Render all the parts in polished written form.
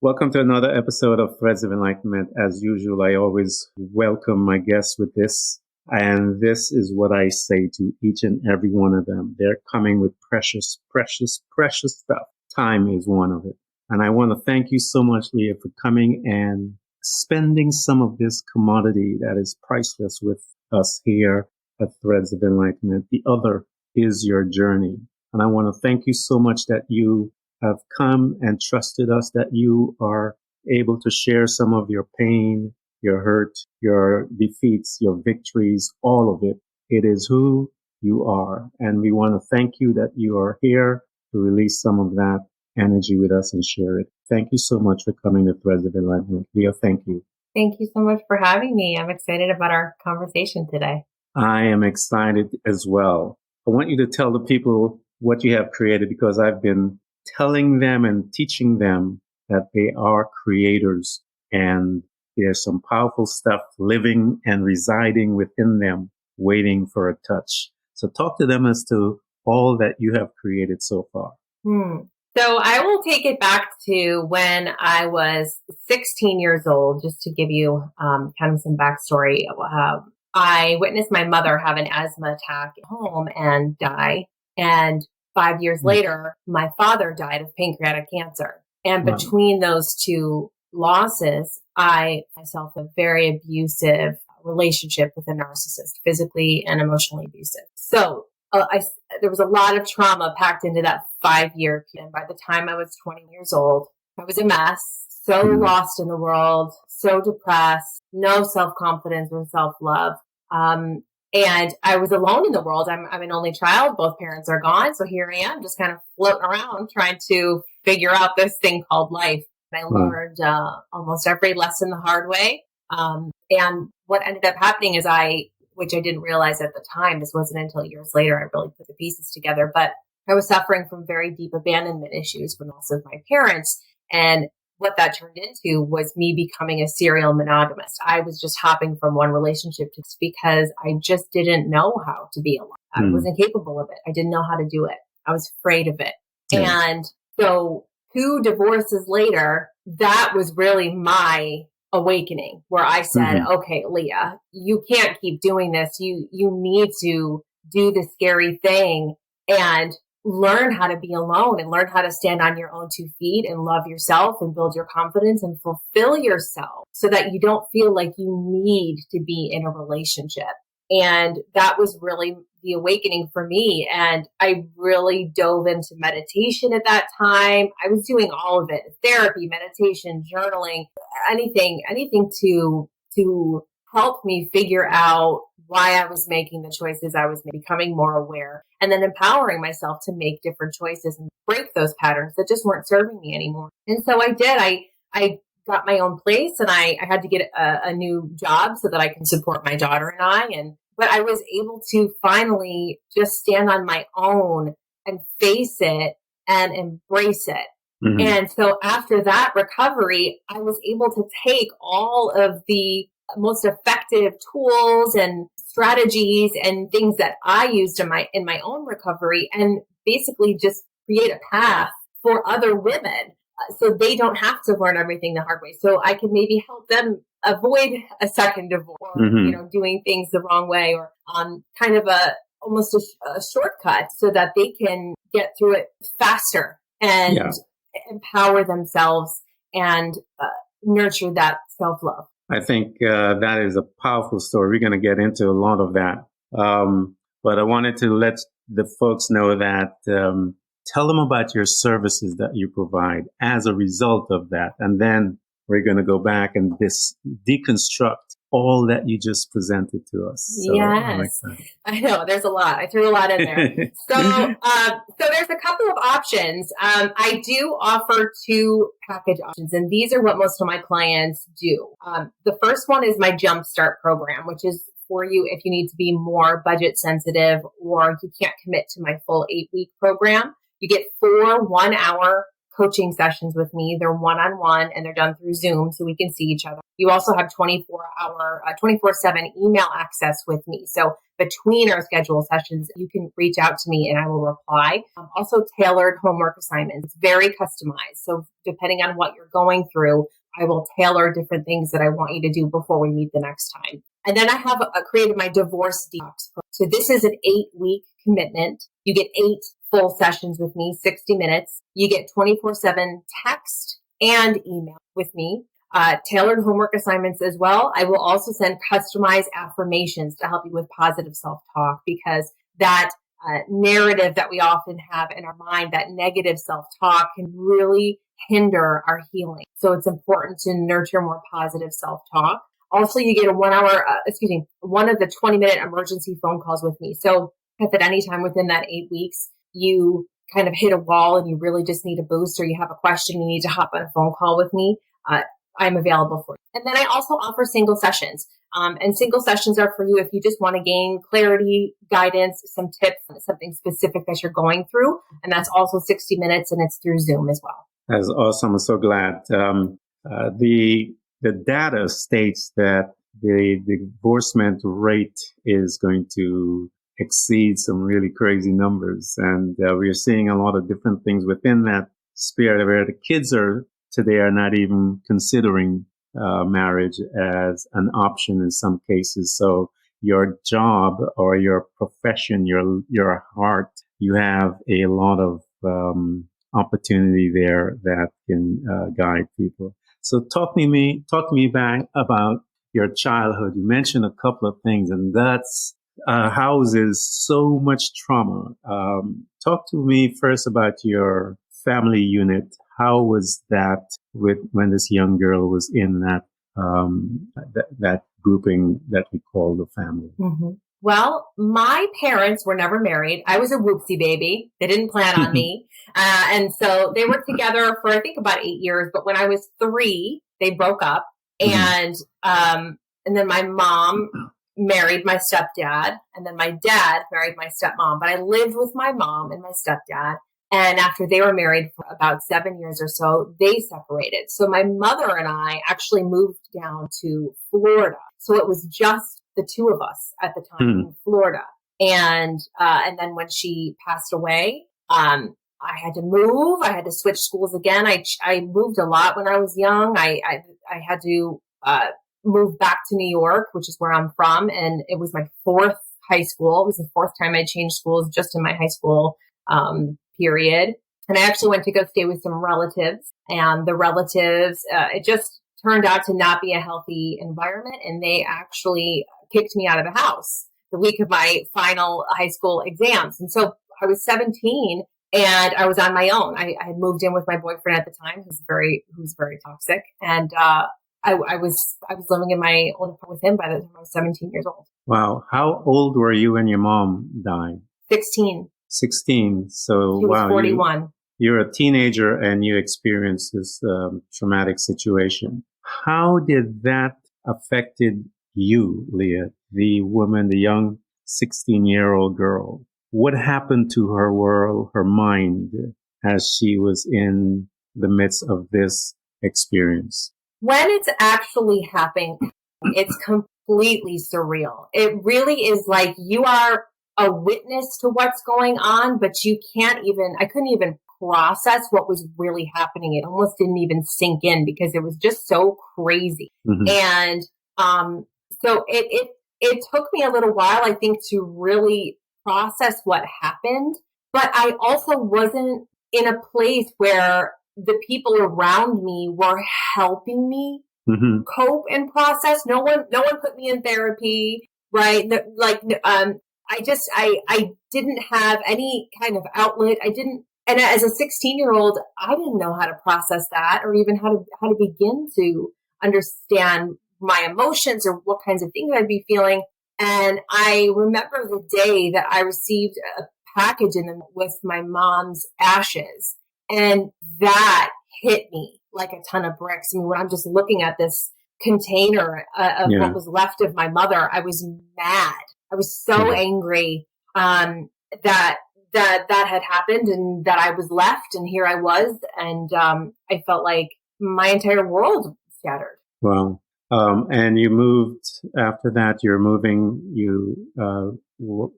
Welcome to another episode of Threads of Enlightenment. As usual, I always welcome my guests with this. And this is what I say to each and every one of them. They're coming with precious, precious, precious stuff. Time is one of it. And I want to thank you so much, Leah, for coming and spending some of this commodity that is priceless with us here at Threads of Enlightenment. The other is your journey. And I want to thank you so much that you have come and trusted us, that you are able to share some of your pain, your hurt, your defeats, your victories, all of it. It is who you are. And we want to thank you that you are here to release some of that energy with us and share it. Thank you so much for coming to Threads of Enlightenment. Leah, thank you. Thank you so much for having me. I'm excited about our conversation today. I am excited as well. I want you to tell the people what you have created, because I've been telling them and teaching them that they are creators, and there's some powerful stuff living and residing within them, waiting for a touch. So talk to them as to all that you have created so far. So I will take it back to when I was 16 years old, just to give you kind of some backstory. I witnessed my mother have an asthma attack at home and die. And 5 years later, my father died of pancreatic cancer. And between those two losses, I myself a very abusive relationship with a narcissist, physically and emotionally abusive. So there was a lot of trauma packed into that 5 year period. And by the time I was 20 years old, I was a mess, so lost in the world, so depressed, no self-confidence or self-love. And I was alone in the world. I'm an only child. Both parents are gone. So here I am, just kind of floating around trying to figure out this thing called life. And I learned almost every lesson the hard way. And what ended up happening is which I didn't realize at the time, this wasn't until years later I really put the pieces together, but I was suffering from very deep abandonment issues from the loss of my parents. And what that turned into was me becoming a serial monogamist. I was just hopping from one relationship to because I just didn't know how to be alone. I wasn't capable of it. I didn't know how to do it. I was afraid of it. Yeah. And so 2 divorces later, that was really my awakening, where I said, okay, Leah, you can't keep doing this. You need to do the scary thing and learn how to be alone and learn how to stand on your own 2 feet and love yourself and build your confidence and fulfill yourself so that you don't feel like you need to be in a relationship. And that was really the awakening for me. And I really dove into meditation at that time. I was doing all of it: therapy, meditation, journaling, anything to help me figure out why I was making the choices I was becoming more aware, and then empowering myself to make different choices and break those patterns that just weren't serving me anymore. And so I did. I got my own place, and I had to get a new job so that I can support my daughter and I. But I was able to finally just stand on my own and face it and embrace it. And so after that recovery, I was able to take all of the most effective tools and strategies and things that I used in my own recovery and basically just create a path for other women so they don't have to learn everything the hard way. So I can maybe help them avoid a second divorce, or, doing things the wrong way, or kind of almost a shortcut so that they can get through it faster and empower themselves and nurture that self-love. I think that is a powerful story. We're going to get into a lot of that. But I wanted to let the folks know that tell them about your services that you provide as a result of that. And then we're going to go back and deconstruct all that you just presented to us. So yes, I know there's a lot. I threw a lot in there. So there's a couple of options. I do offer 2 package options, and these are what most of my clients do. The first one is my Jumpstart program, which is for you if you need to be more budget sensitive or you can't commit to my full 8-week program. You get 4 1-hour coaching sessions with me. They're one-on-one and they're done through Zoom so we can see each other. You also have 24/7 email access with me. So between our scheduled sessions, you can reach out to me and I will reply. Also tailored homework assignments. It's very customized. So depending on what you're going through, I will tailor different things that I want you to do before we meet the next time. And then I have created my divorce detox. So this is an 8-week commitment. You get 8 full sessions with me, 60 minutes. You get 24/7 text and email with me, tailored homework assignments as well. I will also send customized affirmations to help you with positive self-talk, because that narrative that we often have in our mind, that negative self-talk, can really hinder our healing. So it's important to nurture more positive self-talk. Also, you get one of the 20-minute emergency phone calls with me. So if at any time within that 8 weeks, you kind of hit a wall and you really just need a boost, or you have a question, you need to hop on a phone call with me, I'm available for you. And then I also offer single sessions. And single sessions are for you if you just want to gain clarity, guidance, some tips, something specific that you're going through. And that's also 60 minutes and it's through Zoom as well. That's awesome. I'm so glad. The data states that the divorcement rate is going to exceed some really crazy numbers. And we're seeing a lot of different things within that sphere where the kids today are not even considering marriage as an option in some cases. So your job or your profession, your heart, you have a lot of opportunity there that can guide people. So talk to me back about your childhood. You mentioned a couple of things, and that's houses so much trauma. Talk to me first about your family unit. How was that when this young girl was in that grouping that we call the family? Mm-hmm. Well, my parents were never married. I was a whoopsie baby. They didn't plan on me. And so they were together for, I think, about 8 years. But when I was 3, they broke up. And then my mom married my stepdad. And then my dad married my stepmom. But I lived with my mom and my stepdad. And after they were married for about 7 years or so, they separated. So my mother and I actually moved down to Florida. So it was just the two of us at the time in Florida. And then when she passed away, I had to move. I had to switch schools again. I moved a lot when I was young. I had to move back to New York, which is where I'm from. And it was my 4th high school. It was the 4th time I changed schools just in my high school period. And I actually went to go stay with some relatives, and the relatives, it just turned out to not be a healthy environment. And they actually kicked me out of the house the week of my final high school exams. And so I was 17 and I was on my own. I had moved in with my boyfriend at the time, who's very toxic. And, I was living in my own apartment with him by the time I was 17 years old. Wow. How old were you when your mom died? 16. 16. So, she was 41. You're a teenager and you experienced this traumatic situation. How did that affected you, Leah, the woman, the young 16-year-old girl? What happened to her world, her mind, as she was in the midst of this experience? When it's actually happening, it's completely surreal. It really is like you are a witness to what's going on, but I couldn't even process what was really happening. It almost didn't even sink in because it was just so crazy. And so it took me a little while, I think, to really process what happened. But I also wasn't in a place where the people around me were helping me cope and process. No one put me in therapy, right? I didn't have any kind of outlet. And as a 16-year-old, I didn't know how to process that, or even how to begin to understand my emotions or what kinds of things I'd be feeling. And I remember the day that I received a package with my mom's ashes, and that hit me like a ton of bricks. I mean, when I'm just looking at this container of what was left of my mother, I was mad. I was so angry that that had happened and that I was left and here I was. And I felt like my entire world shattered. Wow. And you moved after that, you're moving, you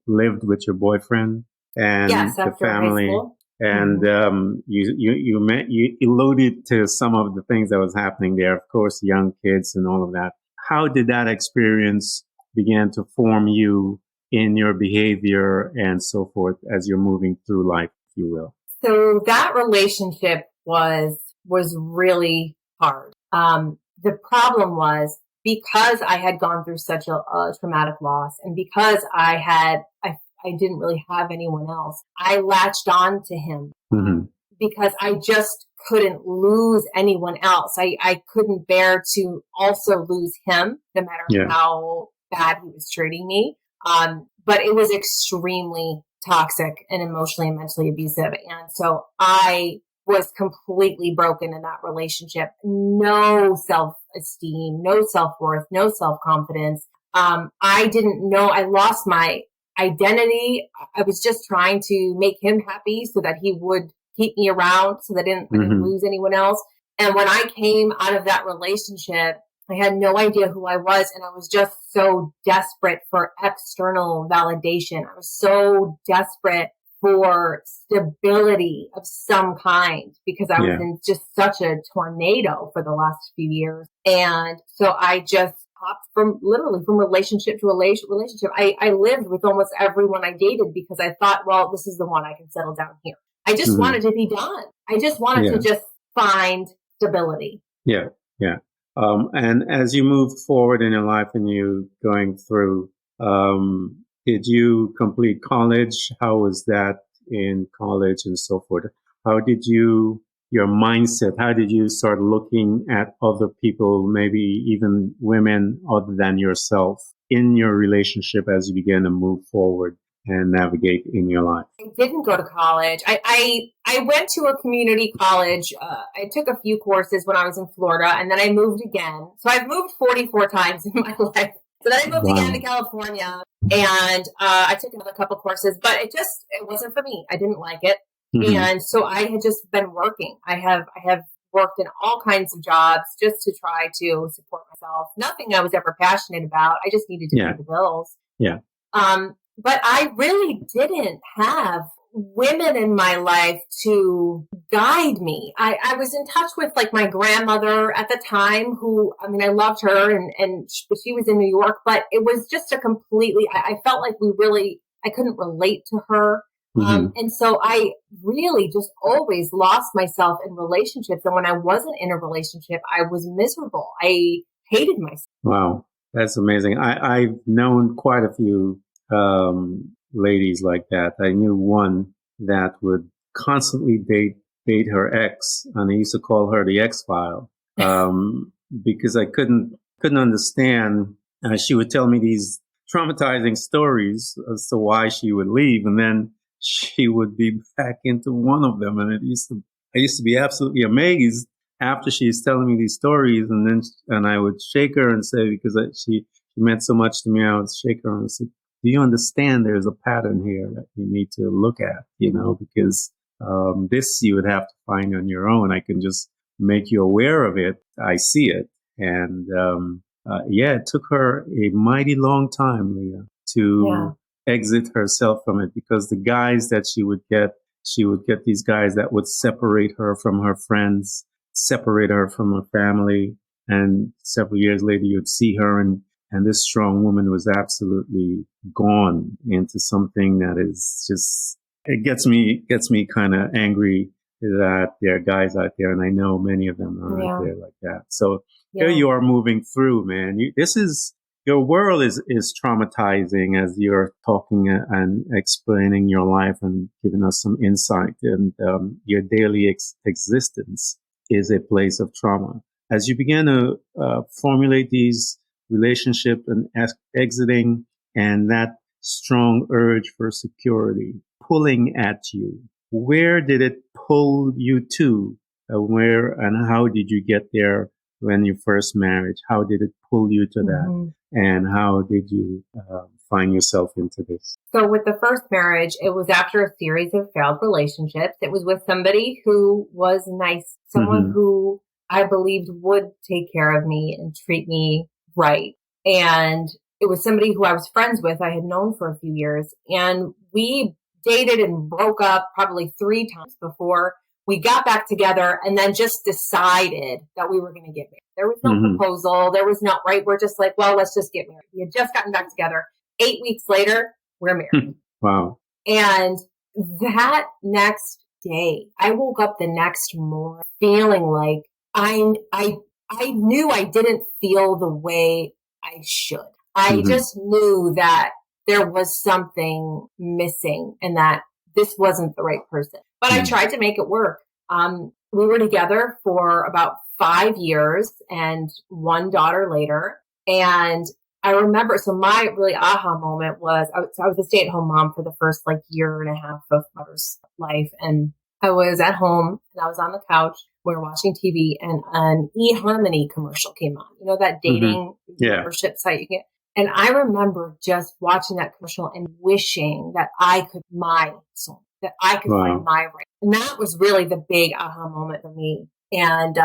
lived with your boyfriend and yes, the after high family. school. And you alluded to some of the things that was happening there, of course, young kids and all of that. How did that experience begin to form you in your behavior and so forth as you're moving through life, if you will? So that relationship was really hard. The problem was because I had gone through such a traumatic loss, and because I didn't really have anyone else, I latched on to him because I just couldn't lose anyone else. I couldn't bear to also lose him, no matter how bad he was treating me. But it was extremely toxic and emotionally and mentally abusive. And so I was completely broken in that relationship. No self-esteem, no self-worth, no self-confidence. I didn't know, I lost my identity. I was just trying to make him happy so that he would keep me around so that I didn't lose anyone else. And when I came out of that relationship, I had no idea who I was. And I was just so desperate for external validation. I was so desperate for stability of some kind because I was in just such a tornado for the last few years. And so I just hopped from relationship to relationship. I lived with almost everyone I dated because I thought, well, this is the one I can settle down here. I just wanted to be done. I just wanted to just find stability. Yeah. Yeah. And as you moved forward in your life and you going through, did you complete college? How was that in college and so forth? How did your mindset, how did you start looking at other people, maybe even women other than yourself in your relationship as you began to move forward and navigate in your life? I didn't go to college. I went to a community college. I took a few courses when I was in Florida, and then I moved again. So I've moved 44 times in my life. So then I moved again to California, and I took another couple courses, but it wasn't for me. I didn't like it. And so I had just been working. I have worked in all kinds of jobs just to try to support myself. Nothing I was ever passionate about. I just needed to pay the bills. Yeah. But I really didn't have women in my life to guide me. I was in touch with like my grandmother at the time who, I mean, I loved her and she was in New York, but it was just a completely, I felt like I couldn't relate to her. And so I really just always lost myself in relationships. And when I wasn't in a relationship, I was miserable. I hated myself. Wow. That's amazing. I've known quite a few ladies like that. I knew one that would constantly date her ex, and I used to call her the X-File, because I couldn't understand. She would tell me these traumatizing stories as to why she would leave, and then she would be back into one of them, and I used to be absolutely amazed after she's telling me these stories, and I would shake her and say, because she meant so much to me, I would shake her and say, do you understand there's a pattern here that you need to look at, because this you would have to find on your own. I can just make you aware of it. I see it. And it took her a mighty long time, Leah, to exit herself from it, because the guys that she would get these guys that would separate her from her friends, separate her from her family. And several years later, you'd see her and this strong woman was absolutely gone into something that is just, it gets me kind of angry that there are guys out there, and I know many of them are out there like that. So here you are moving through, man. Your world is traumatizing as you're talking and explaining your life and giving us some insight, and your daily existence is a place of trauma. As you begin to formulate these relationship and exiting, and that strong urge for security pulling at you, where did it pull you to? Where and how did you get there when you first married? How did it pull you to that? And how did you find yourself into this? So with the first marriage, it was after a series of failed relationships. It was with somebody who was nice, someone who I believed would take care of me and treat me right. And it was somebody who I was friends with, I had known for a few years. And we dated and broke up probably 3 times before we got back together and then just decided that we were going to get married. There was no proposal. There was no, right? We're just like, well, let's just get married. We had just gotten back together. 8 weeks later, we're married. Wow. And that next day, I woke up the next morning feeling like I knew I didn't feel the way I should. I just knew that there was something missing and that this wasn't the right person. But I tried to make it work. We were together for about 5 years and 1 daughter later. And I remember, so my really aha moment was, I was a stay-at-home mom for the first year and a half of my daughter's life. And I was at home and I was on the couch. We were watching TV and an 𝐕𝐈𝐃 commercial came on. You know, that dating membership site you get. And I remember just watching that commercial and wishing that I could my soul, that I could find my right. And that was really the big aha moment for me. And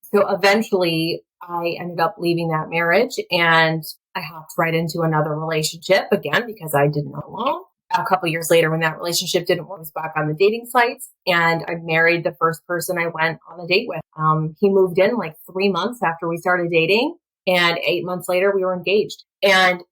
so eventually I ended up leaving that marriage and I hopped right into another relationship again because I didn't know alone. A couple years later, when that relationship didn't work, I was back on the dating sites and I married the first person I went on a date with. He moved in 3 months after we started dating, and 8 months later we were engaged. And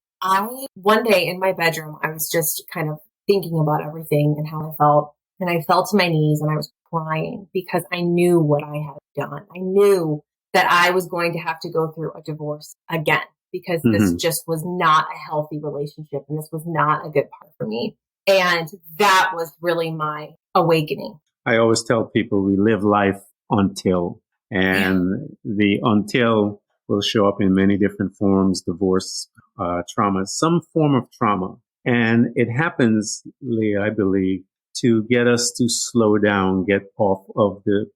one day in my bedroom, I was just kind of thinking about everything and how I felt. And I fell to my knees and I was crying because I knew what I had done. I knew that I was going to have to go through a divorce again, because this just was not a healthy relationship and this was not a good part for me. And that was really my awakening. I always tell people we live life until, and the until will show up in many different forms: divorce, trauma, some form of trauma. And it happens, Leah, I believe, to get us to slow down, get off of the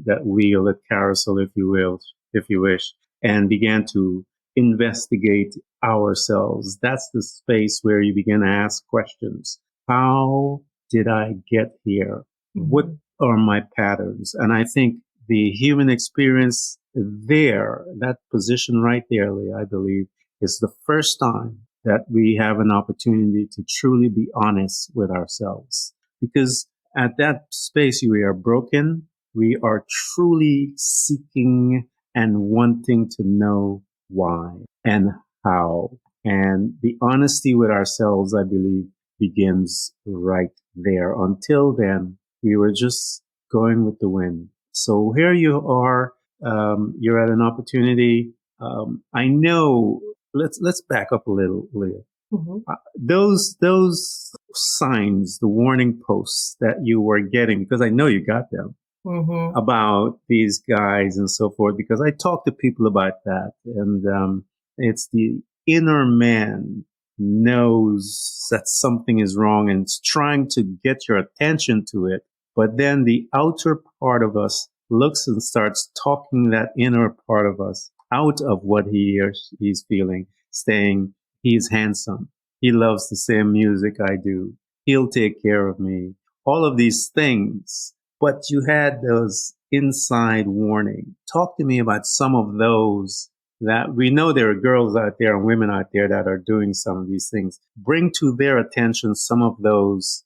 that wheel, that carousel, if you will, if you wish, and began to investigate ourselves. That's the space where you begin to ask questions. How did I get here? What are my patterns? And I think the human experience there, that position right there, Leah, I believe, is the first time that we have an opportunity to truly be honest with ourselves. Because at that space, we are broken. We are truly seeking and wanting to know why and how. And the honesty with ourselves, I believe, begins right there. Until then, we were just going with the wind. So here you are. You're at an opportunity. I know. Let's back up a little, Leah. Those signs, the warning posts that you were getting, because I know you got them, about these guys and so forth, because I talk to people about that. And it's the inner man knows that something is wrong and it's trying to get your attention to it. But then the outer part of us looks and starts talking that inner part of us out of what he or she's feeling, saying, he's handsome. He loves the same music I do. He'll take care of me. All of these things. But you had those inside warning. Talk to me about some of those that we know there are girls out there and women out there that are doing some of these things. Bring to their attention some of those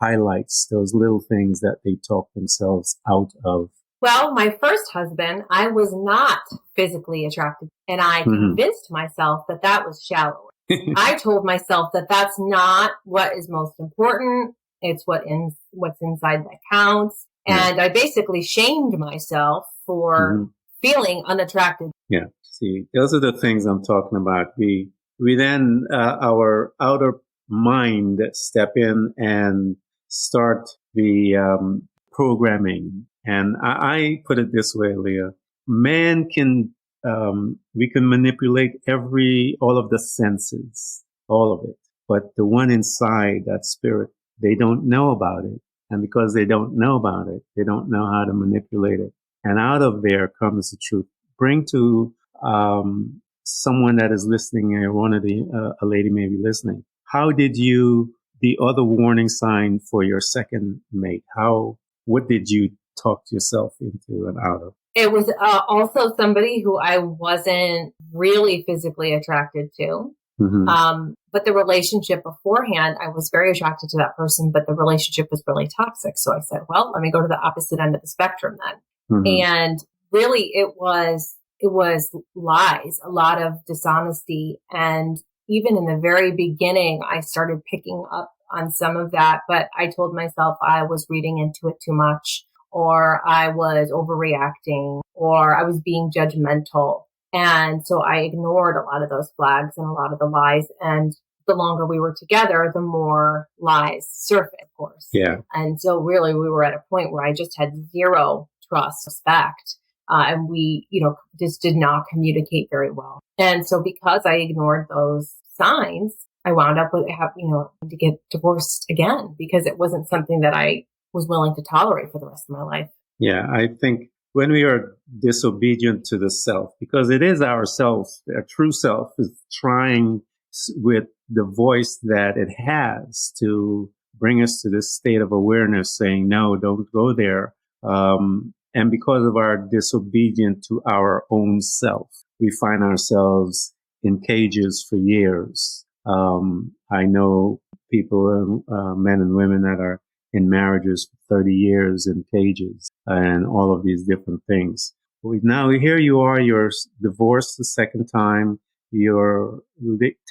highlights, those little things that they talk themselves out of. Well, my first husband, I was not physically attracted, and I convinced myself that that was shallow. I told myself that that's not what is most important. It's what's inside that counts. And I basically shamed myself for feeling unattracted. Yeah. See, those are the things I'm talking about. We then, our outer mind step in and start the programming. And I put it this way, Leah, man can, we can manipulate all of the senses, all of it. But the one inside, that spirit, they don't know about it. And because they don't know about it, they don't know how to manipulate it. And out of there comes the truth. Bring to someone that is listening, a lady may be listening, how did the other warning sign for your second mate, what did you talk yourself into and out of? It was also somebody who I wasn't really physically attracted to. Mm-hmm. But the relationship beforehand, I was very attracted to that person, but the relationship was really toxic. So I said, well, let me go to the opposite end of the spectrum then. Mm-hmm. And really it was lies, a lot of dishonesty. And even in the very beginning, I started picking up on some of that, but I told myself I was reading into it too much, or I was overreacting, or I was being judgmental. And so I ignored a lot of those flags and a lot of the lies. And the longer we were together, the more lies surfaced, of course. Yeah. And so really we were at a point where I just had zero trust, respect. And we, just did not communicate very well. And so because I ignored those signs, I wound up with, to get divorced again, because it wasn't something that I was willing to tolerate for the rest of my life. Yeah, I think when we are disobedient to the self, because it is our self, our true self is trying with the voice that it has to bring us to this state of awareness, saying, no, don't go there. And because of our disobedience to our own self, we find ourselves in cages for years. I know people, men and women that are in marriages for 30 years in cages and all of these different things. Now here you are, you're divorced the second time, you're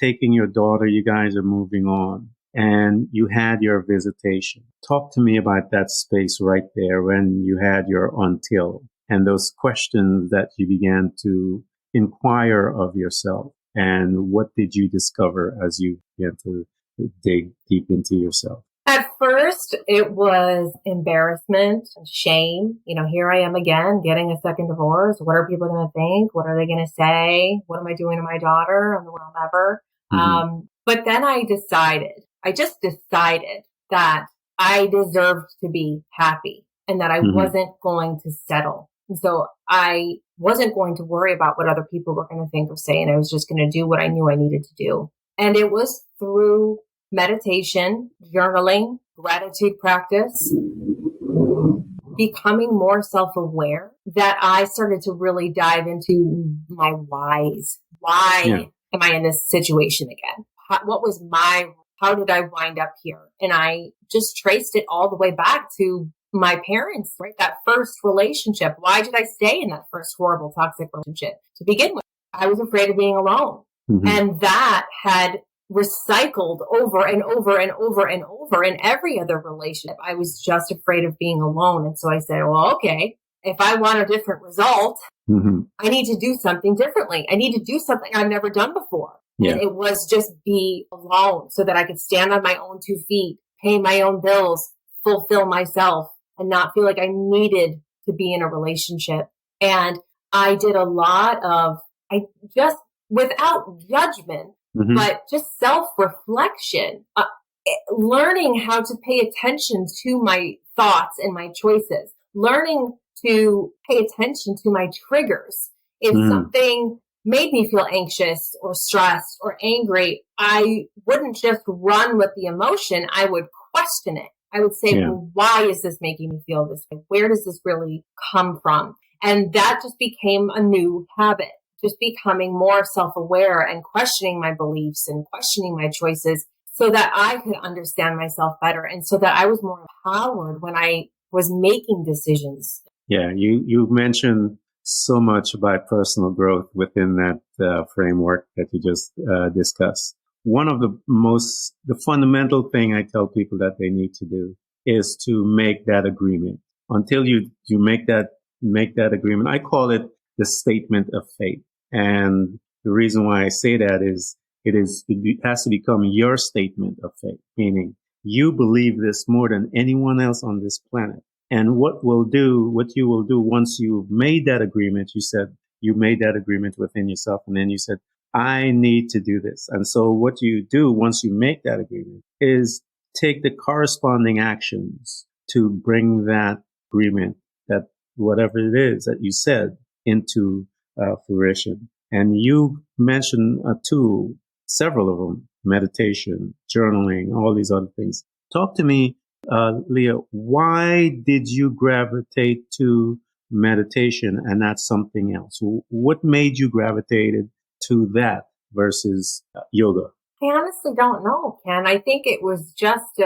taking your daughter, you guys are moving on, and you had your visitation. Talk to me about that space right there when you had your until and those questions that you began to inquire of yourself. And what did you discover as you began to dig deep into yourself? At first, it was embarrassment, shame. Here I am again, getting a second divorce. What are people going to think? What are they going to say? What am I doing to my daughter? I'm the world ever. Mm-hmm. But then I just decided that I deserved to be happy and that I mm-hmm. wasn't going to settle. And so I wasn't going to worry about what other people were going to think or say. And I was just going to do what I knew I needed to do. And it was through meditation, journaling, gratitude practice, becoming more self-aware that I started to really dive into my whys. Why am I in this situation again? How did I wind up here? And I just traced it all the way back to my parents, right? That first relationship. Why did I stay in that first horrible toxic relationship to begin with? I was afraid of being alone. Mm-hmm. And that had recycled over and over and over and over in every other relationship. I was just afraid of being alone. And so I said, well, okay, if I want a different result, mm-hmm. I need to do something differently. I need to do something I've never done before. Yeah. And it was just be alone so that I could stand on my own 2 feet, pay my own bills, fulfill myself, and not feel like I needed to be in a relationship. And I did a lot of, without judgment, mm-hmm. but just self-reflection, learning how to pay attention to my thoughts and my choices, learning to pay attention to my triggers. If something made me feel anxious or stressed or angry, I wouldn't just run with the emotion. I would question it. I would say, well, why is this making me feel this way? Where does this really come from? And that just became a new habit, just becoming more self-aware and questioning my beliefs and questioning my choices so that I could understand myself better and so that I was more empowered when I was making decisions. Yeah, you mentioned so much about personal growth within that framework that you just discussed. One of the fundamental thing I tell people that they need to do is to make that agreement. Until you make that agreement, I call it the statement of faith. And the reason why I say that is it has to become your statement of faith, meaning you believe this more than anyone else on this planet. And what you will do once you've made that agreement, you said you made that agreement within yourself, and then you said, I need to do this. And so what you do once you make that agreement is take the corresponding actions to bring that agreement, that whatever it is that you said, into fruition. And you mentioned a tool, several of them, meditation, journaling, all these other things. Talk to me, Leah, why did you gravitate to meditation and not something else? What made you gravitate to that versus yoga? I honestly don't know, Ken. I think it was just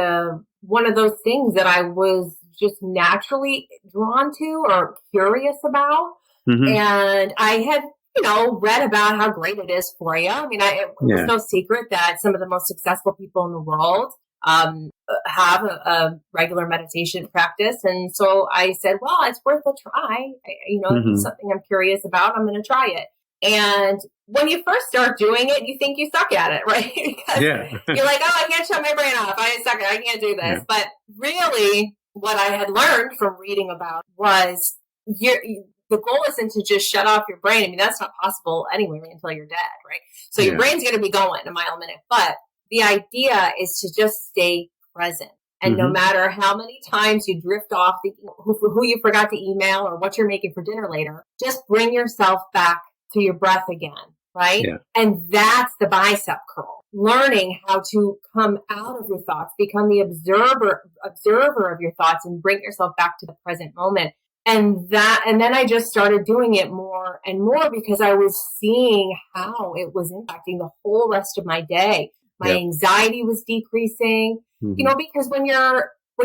one of those things that I was just naturally drawn to or curious about. Mm-hmm. And I had, read about how great it is for you. I mean, it was no secret that some of the most successful people in the world have a regular meditation practice. And so I said, well, it's worth a try. Mm-hmm. It's something I'm curious about. I'm going to try it. And when you first start doing it, you think you suck at it, right? Because you're like, oh, I can't shut my brain off. I suck at it. I can't do this. Yeah. But really, what I had learned from reading about was the goal isn't to just shut off your brain. I mean, that's not possible anyway until you're dead, right? So your brain's going to be going a mile a minute. But the idea is to just stay present. And mm-hmm. no matter how many times you drift off thinking who you forgot to email or what you're making for dinner later, just bring yourself back to your breath again, right? Yeah. And that's the bicep curl. Learning how to come out of your thoughts, become the observer of your thoughts and bring yourself back to the present moment. And then I just started doing it more and more because I was seeing how it was impacting the whole rest of my day. My anxiety was decreasing, mm-hmm. Because when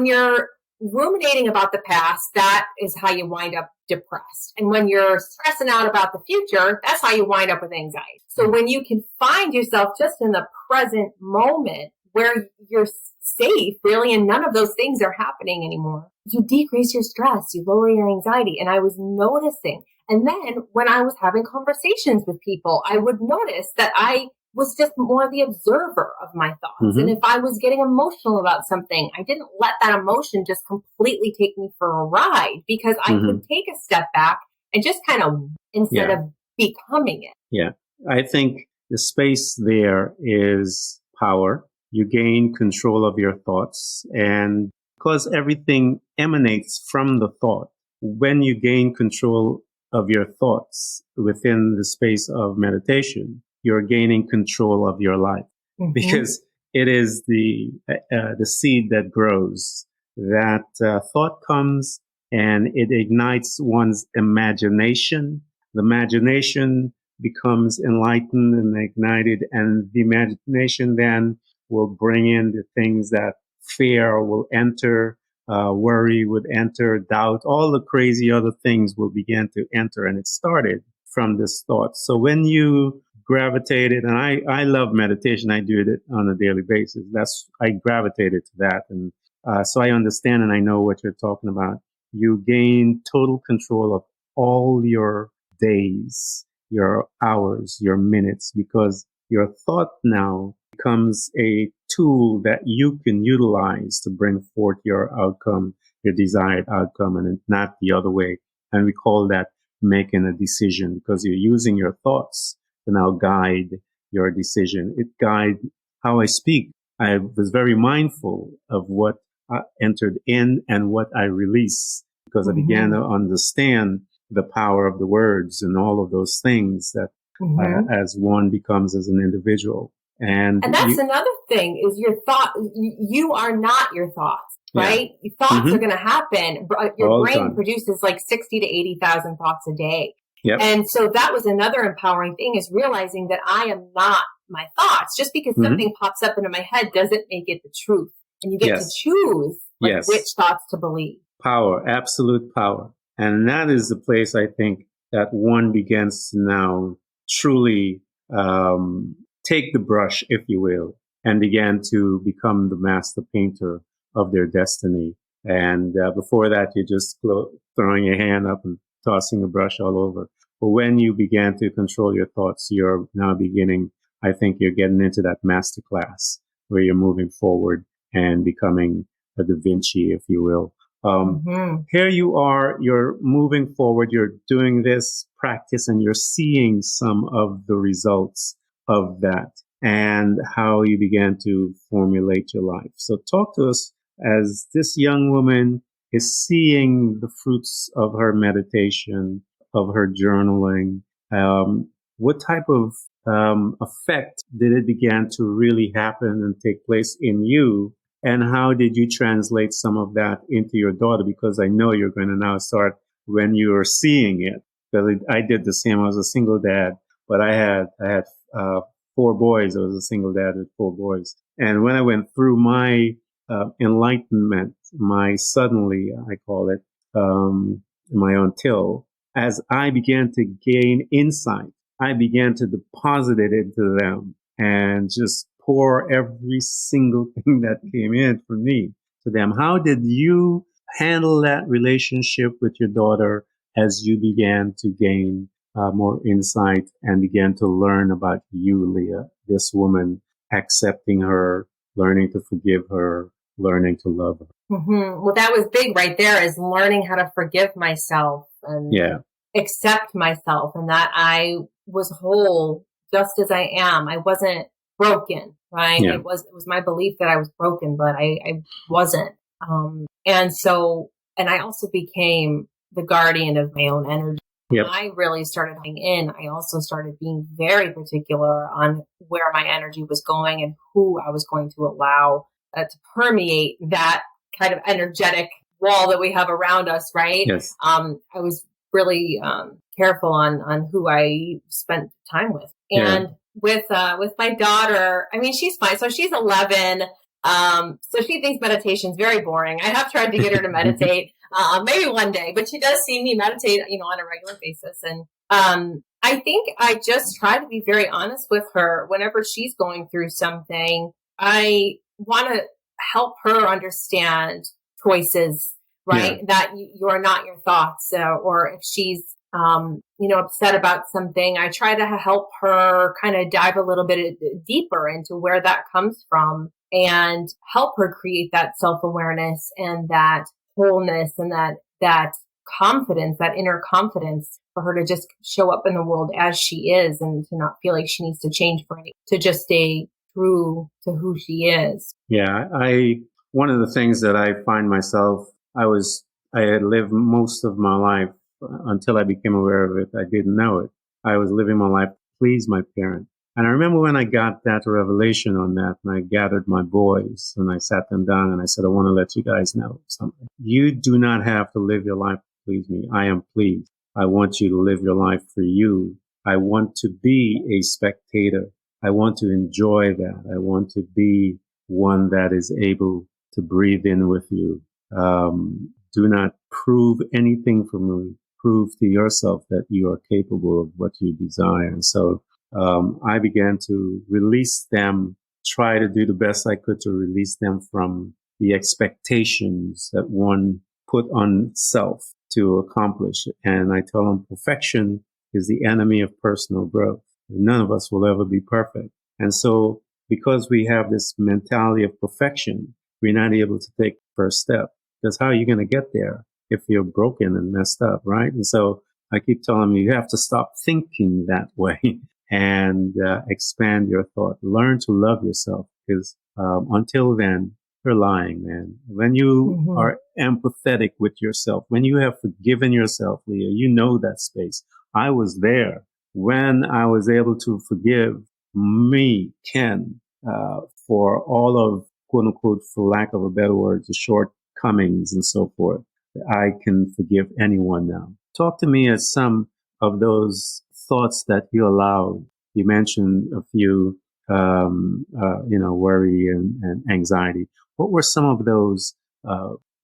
you're ruminating about the past, that is how you wind up depressed. And when you're stressing out about the future, that's how you wind up with anxiety. So when you can find yourself just in the present moment where you're safe, really, and none of those things are happening anymore, you decrease your stress, you lower your anxiety. And I was noticing. And then when I was having conversations with people, I would notice that I was just more the observer of my thoughts. Mm-hmm. And if I was getting emotional about something, I didn't let that emotion just completely take me for a ride because I mm-hmm. could take a step back and just kind of, instead of becoming it. Yeah. I think the space there is power. You gain control of your thoughts. And because everything emanates from the thought, when you gain control of your thoughts within the space of meditation, you're gaining control of your life mm-hmm. because it is the seed that grows. That thought comes and it ignites one's imagination. The imagination becomes enlightened and ignited, and the imagination then will bring in the things that fear will enter, worry would enter, doubt, all the crazy other things will begin to enter. And it started from this thought. So when you gravitated, and I love meditation. I do it on a daily basis. I gravitated to that. And so I understand and I know what you're talking about. You gain total control of all your days, your hours, your minutes, because your thought now becomes a tool that you can utilize to bring forth your outcome, your desired outcome, and not the other way. And we call that making a decision because you're using your thoughts to now guide your decision. It guides how I speak. I was very mindful of what I entered in and what I release because mm-hmm. I began to understand the power of the words and all of those things that mm-hmm. As one becomes as an individual. And that's another thing is your thought. You are not your thoughts, right? Your thoughts mm-hmm. are going to happen. Your all brain produces like 60 to 80,000 thoughts a day. Yep. And so that was another empowering thing is realizing that I am not my thoughts. Just because mm-hmm. something pops up into my head doesn't make it the truth. And you get to choose which thoughts to believe. Power, absolute power. And that is the place I think that one begins to now truly take the brush, if you will, and begin to become the master painter of their destiny. And before that, you're just throwing your hand up and tossing a brush all over. But when you began to control your thoughts, you're now beginning, I think you're getting into that master class where you're moving forward and becoming a Da Vinci, if you will. Mm-hmm. Here you are, you're moving forward, you're doing this practice and you're seeing some of the results of that and how you began to formulate your life. So talk to us as this young woman is seeing the fruits of her meditation, of her journaling. what type of effect did it begin to really happen and take place in you? And how did you translate some of that into your daughter? Because I know you're going to now start when you are seeing it. Because I did the same. I was a single dad, but I had 4 boys. I was a single dad with 4 boys. And when I went through my enlightenment, my suddenly, I call it, my until, as I began to gain insight, I began to deposit it into them and just pour every single thing that came in for me to them. How did you handle that relationship with your daughter as you began to gain more insight and began to learn about you, Leah, this woman, accepting her, learning to forgive her, learning to love her? Mm-hmm. Well, that was big right there, is learning how to forgive myself and accept myself, and that I was whole just as I am. I wasn't broken, right? It was my belief that I was broken, but I wasn't. And I also became the guardian of my own energy. When I really started coming in, I also started being very particular on where my energy was going and who I was going to allow to permeate that kind of energetic wall that we have around us, right? Yes. I was really careful on who I spent time with. And with my daughter, I mean, she's fine. So she's 11. So she thinks meditation is very boring. I have tried to get her to meditate, maybe one day, but she does see me meditate, on a regular basis. And I think I just try to be very honest with her whenever she's going through something. I want to help her understand choices, right? That you are not your thoughts, or if she's, upset about something, I try to help her kind of dive a little bit deeper into where that comes from and help her create that self-awareness and that wholeness and that confidence, that inner confidence for her to just show up in the world as she is and to not feel like she needs to change for it, to just stay true to who she is. Yeah, one of the things that I find myself, I had lived most of my life until I became aware of it. I didn't know it. I was living my life to please my parent. And I remember when I got that revelation on that, and I gathered my boys and I sat them down and I said, I want to let you guys know something. You do not have to live your life to please me. I am pleased. I want you to live your life for you. I want to be a spectator. I want to enjoy that. I want to be one that is able to breathe in with you. Do not prove anything for me. Prove to yourself that you are capable of what you desire. And so I began to release them, try to do the best I could to release them from the expectations that one put on self to accomplish. And I tell them perfection is the enemy of personal growth. None of us will ever be perfect. And so because we have this mentality of perfection, we're not able to take the first step. Because how are you going to get there if you're broken and messed up, right? And so I keep telling them, you have to stop thinking that way and expand your thought. Learn to love yourself, because until then, you're lying, man. When you are empathetic with yourself, when you have forgiven yourself, Leah, you know that space. I was there when I was able to forgive me, Ken, for all of, quote unquote, for lack of a better word, the shortcomings and so forth. I can forgive anyone now. Talk to me as some of those thoughts that you allowed. You mentioned a few, worry and anxiety. What were some of those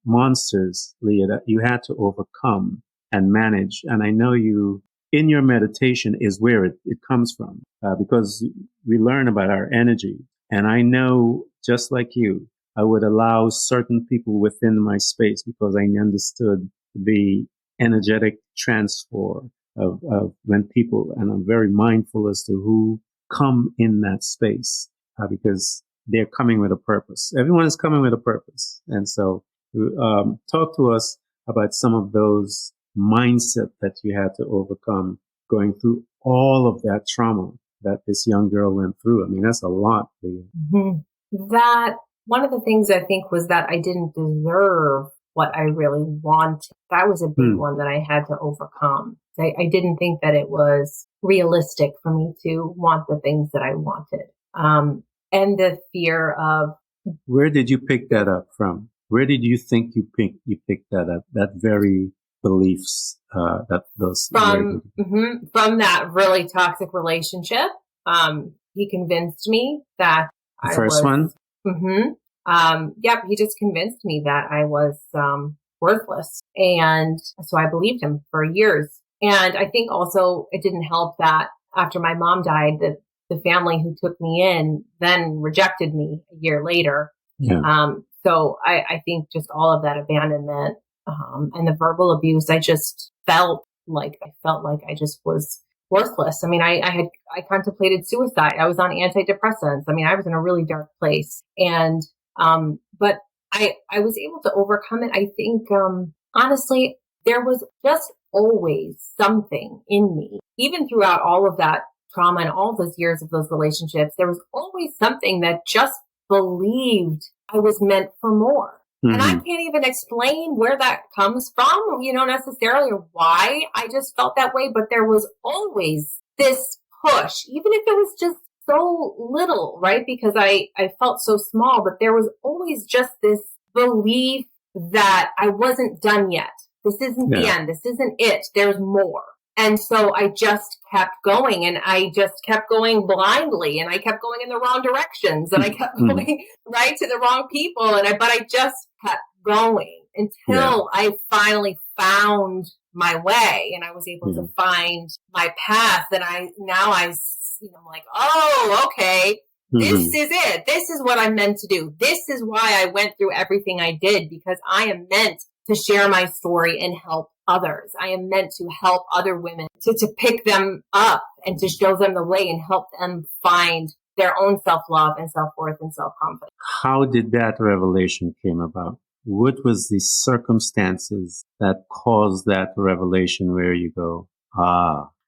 monsters, Leah, that you had to overcome and manage? And I know you, in your meditation, is where it comes from, because we learn about our energy. And I know, just like you, I would allow certain people within my space because I understood the energetic transfer of when people, and I'm very mindful as to who come in that space, because they're coming with a purpose. Everyone is coming with a purpose. And so talk to us about some of those mindset that you had to overcome going through all of that trauma that this young girl went through. I mean, that's a lot. That one of the things I think was that I didn't deserve what I really wanted. That was a big one that I had to overcome. I didn't think that it was realistic for me to want the things that I wanted. And the fear of... Where did you pick that up from? Where did you think you picked that up? That very beliefs, from that really toxic relationship. He convinced me that the first one. Yep. He just convinced me that I was worthless, and so I believed him for years. And I think also it didn't help that after my mom died, that the family who took me in then rejected me a year later. Yeah. So I think just all of that abandonment and the verbal abuse, I felt like I just was worthless. I mean, I contemplated suicide. I was on antidepressants. I mean, I was in a really dark place, and but I was able to overcome it. I think honestly, there was just always something in me, even throughout all of that trauma and all those years of those relationships. There was always something that just believed I was meant for more. And I can't even explain where that comes from, necessarily, or why I just felt that way. But there was always this push, even if it was just so little, right? Because I felt so small, but there was always just this belief that I wasn't done yet. This isn't the end. This isn't it. There's more. And so I just kept going, and I just kept going blindly, and I kept going in the wrong directions, and I kept going right to the wrong people. But I just kept going until I finally found my way, and I was able to find my path. And I'm like, oh, okay, this is it. This is what I'm meant to do. This is why I went through everything I did, because I am meant to share my story and help others. I am meant to help other women, to pick them up and to show them the way and help them find their own self-love and self-worth and self-confidence. How did that revelation came about? What was the circumstances that caused that revelation where you go,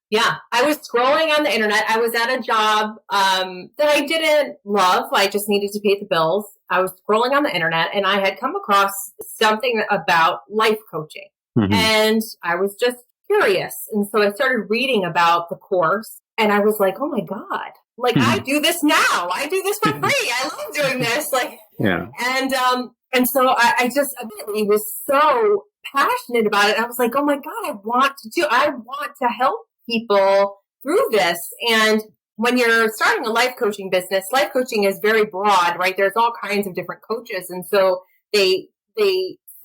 Yeah, I was scrolling on the internet. I was at a job that I didn't love. I just needed to pay the bills. I was scrolling on the internet, and I had come across something about life coaching. And I was just curious. And so I started reading about the course, and I was like, oh my God, I do this now. I do this for free. I love doing this. And so I just immediately was so passionate about it. I was like, oh my God, I want to help people through this. And when you're starting a life coaching business, life coaching is very broad, right? There's all kinds of different coaches. And so they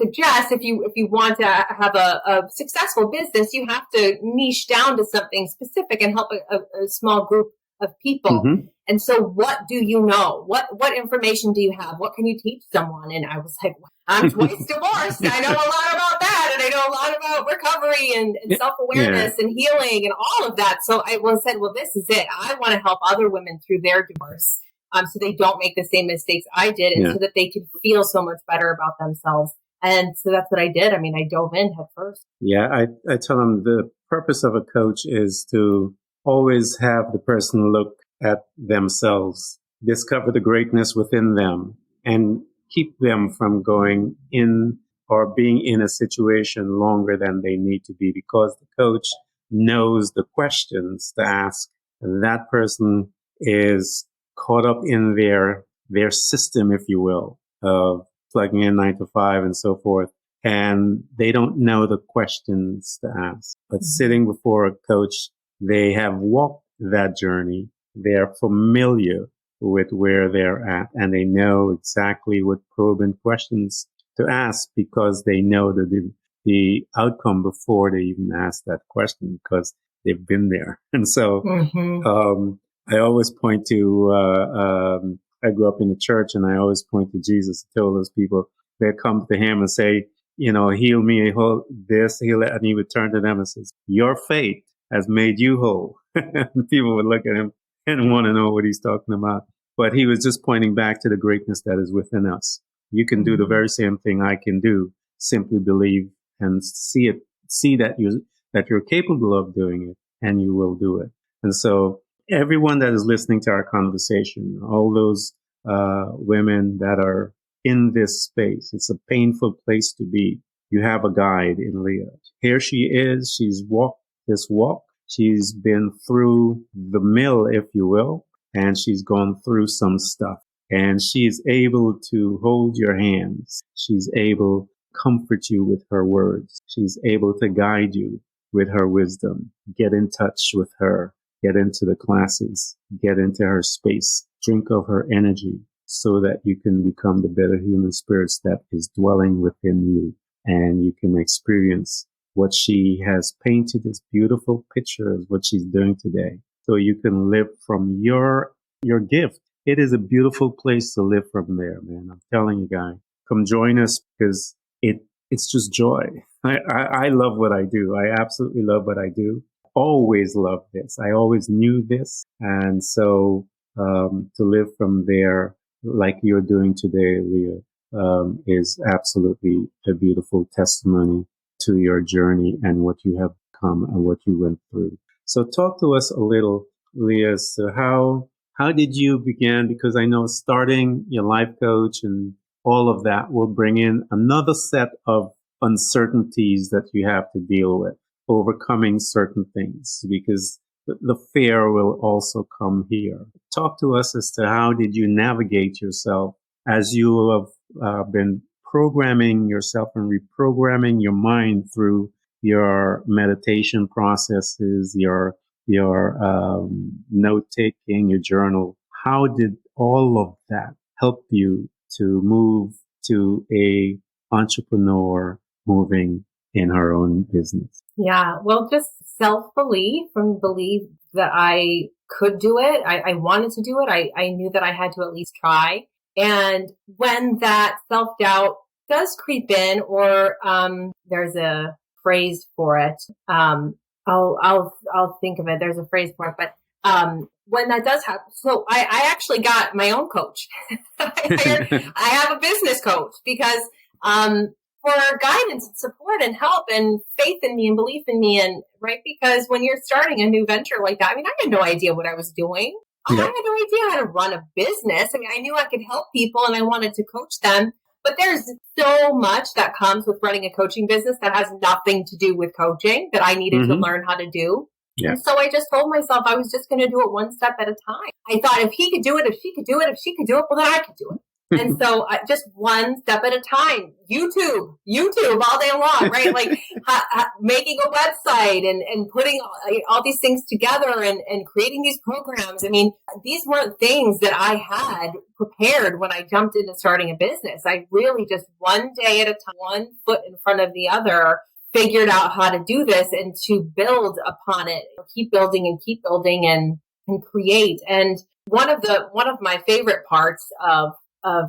suggest if you want to have a successful business, you have to niche down to something specific and help a small group of people. And so what do you know? What information do you have? What can you teach someone? And I was like, I'm twice divorced. I know a lot about that. And I know a lot about recovery and self-awareness and healing and all of that. So I said, well, this is it. I want to help other women through their divorce so they don't make the same mistakes I did, and so that they can feel so much better about themselves. And so that's what I did. I mean, I dove in head first. Yeah, I tell them the purpose of a coach is to always have the person look at themselves, discover the greatness within them, and keep them from going in or being in a situation longer than they need to be, because the coach knows the questions to ask. That person is caught up in their system, if you will, of plugging in 9 to 5 and so forth. And they don't know the questions to ask. But sitting before a coach, they have walked that journey. They're familiar with where they're at, and they know exactly what probing questions to ask, because they know the outcome before they even ask that question, because they've been there. And so I always point to, I grew up in the church, and I always point to Jesus. I tell those people, they come to him and say, heal me, heal it. And he would turn to them and says, your faith has made you whole. And people would look at him and want to know what he's talking about. But he was just pointing back to the greatness that is within us. You can do the very same thing I can do. Simply believe and see that you're capable of doing it, and you will do it. And so everyone that is listening to our conversation, all those women that are in this space, it's a painful place to be. You have a guide in Leah. Here she is. She's walked this walk. She's been through the mill, if you will, and she's gone through some stuff. And she's able to hold your hands. She's able to comfort you with her words. She's able to guide you with her wisdom. Get in touch with her. Get into the classes. Get into her space. Drink of her energy so that you can become the better human spirits that is dwelling within you. And you can experience what she has painted, this beautiful picture of what she's doing today. So you can live from your gift. It is a beautiful place to live from there, man. I'm telling you, guys, come join us because it's just joy. I love what I do. I absolutely love what I do. Always loved this. I always knew this. And so, to live from there like you're doing today, Leah, is absolutely a beautiful testimony to your journey and what you have come and what you went through. So talk to us a little, Leah, so how did you begin? Because I know starting your life coach and all of that will bring in another set of uncertainties that you have to deal with, overcoming certain things, because the fear will also come here. Talk to us as to how did you navigate yourself as you have been programming yourself and reprogramming your mind through your meditation processes, your note taking, your journal. How did all of that help you to move to a entrepreneur moving in her own business? Yeah, well, just self-belief and believe that I could do it. I wanted to do it. I knew that I had to at least try. And when that self-doubt does creep in, or there's a phrase for it, I'll think of it. There's a phrase for it, but when that does happen, so I actually got my own coach. I have a business coach because for guidance and support and help and faith in me and belief in me, and right, because when you're starting a new venture like that, I mean, I had no idea what I was doing. I had no idea how to run a business. I mean, I knew I could help people and I wanted to coach them. But there's so much that comes with running a coaching business that has nothing to do with coaching that I needed to learn how to do. Yeah. And so I just told myself I was just going to do it one step at a time. I thought if he could do it, if she could do it, if she could do it, well, then I could do it. And so just one step at a time. YouTube all day long, right? Like making a website and putting all these things together and creating these programs. I mean, these weren't things that I had prepared when I jumped into starting a business. I really just one day at a time, one foot in front of the other, figured out how to do this and to build upon it, keep building and create. And one of my favorite parts of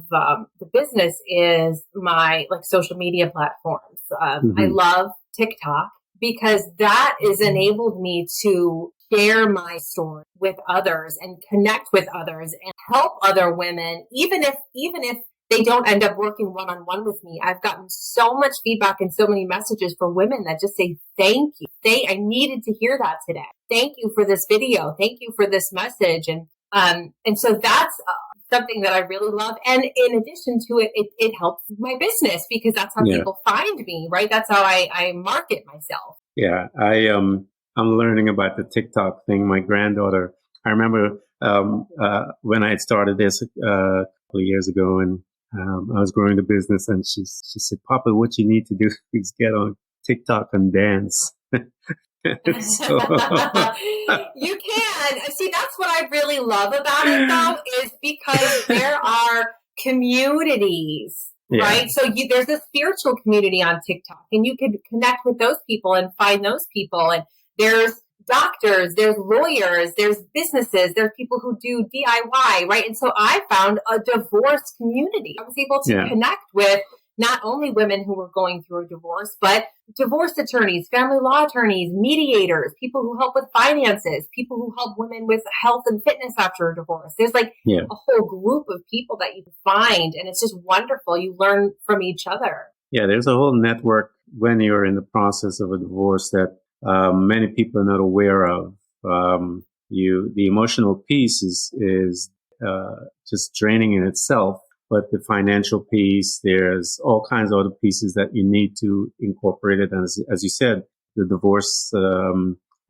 the business is my social media platforms. I love TikTok because that has enabled me to share my story with others and connect with others and help other women, even if they don't end up working one-on-one with me. I've gotten so much feedback and so many messages from women that just say, thank you. I needed to hear that today. Thank you for this video. Thank you for this message. And so that's something that I really love. And in addition to it, it helps my business because that's how people find me, right? That's how I market myself. Yeah. I'm learning about the TikTok thing. My granddaughter, I remember, when I had started this, a couple of years ago, and, I was growing the business, and she said, Papa, what you need to do is get on TikTok and dance. So. You can. See, that's what I really love about it, though, is because there are communities, right? So there's a spiritual community on TikTok, and you can connect with those people and find those people. And there's doctors, there's lawyers, there's businesses, there's people who do DIY, right? And so I found a divorce community. I was able to connect with not only women who were going through a divorce, but divorce attorneys, family law attorneys, mediators, people who help with finances, people who help women with health and fitness after a divorce. There's a whole group of people that you can find, and it's just wonderful. You learn from each other. Yeah, there's a whole network when you're in the process of a divorce that many people are not aware of. The emotional piece is just draining in itself. But the financial piece, there's all kinds of other pieces that you need to incorporate it. And as you said, the divorce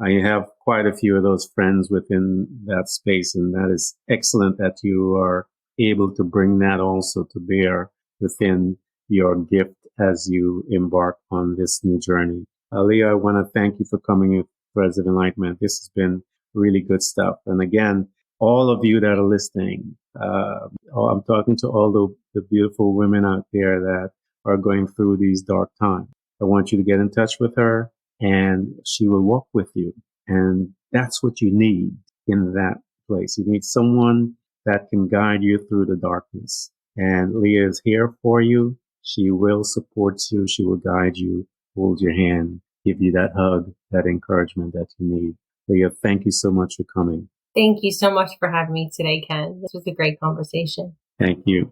I have quite a few of those friends within that space, and that is excellent that you are able to bring that also to bear within your gift as you embark on this new journey. Leah, I want to thank you for coming with Threads of Enlightenment. This has been really good stuff. And again, all of you that are listening, I'm talking to all the beautiful women out there that are going through these dark times. I want you to get in touch with her, and she will walk with you. And that's what you need in that place. You need someone that can guide you through the darkness. And Leah is here for you. She will support you. She will guide you, hold your hand, give you that hug, that encouragement that you need. Leah, thank you so much for coming. Thank you so much for having me today, Ken. This was a great conversation. Thank you.